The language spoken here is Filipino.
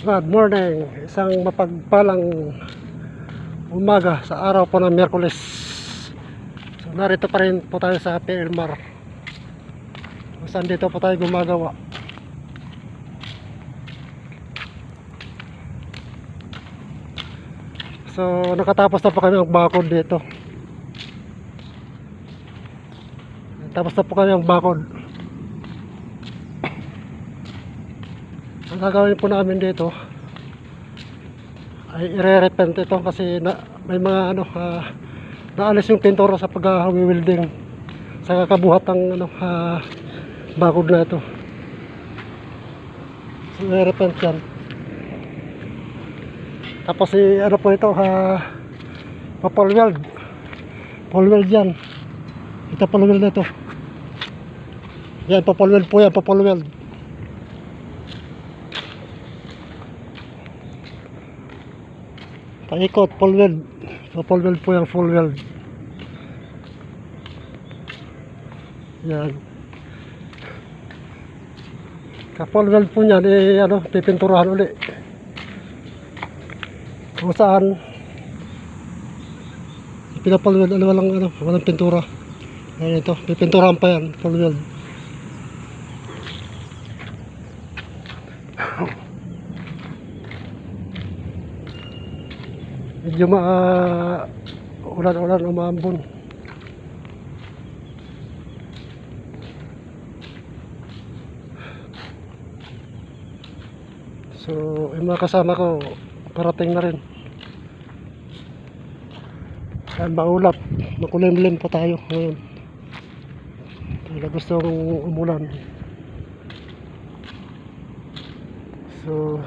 Good morning, isang mapagpalang umaga sa araw po ng Miyerkules. So narito pa rin po tayo sa PLMAR, saan dito po tayo gumagawa. So nakatapos na po kami ang bakod dito. Tapos na po kami ang bakod. Ang gagawin po namin dito ay i-re-repent ito kasi may mga naalis yung pintura sa pag-welding sa kakabuhat ng bakod na ito. So i-repent yan. Tapos po ito papol-weld yan. Ito papol-weld na ito. Yan, papol-weld po yan, papol-weld. Paikot, full weld. So full weld po yung full weld. Yan. Ka full weld po niyan pipinturahan uli. Kung saan pinapul weld walang pintura. Ayan ito, pipinturahan pa yan, full weld. Medyo ulan-ulan, umambon. So yung mga kasama ko parating na rin. Ayan, maulap, makulimlim pa tayo ngayon. Kaya gustong umulan. So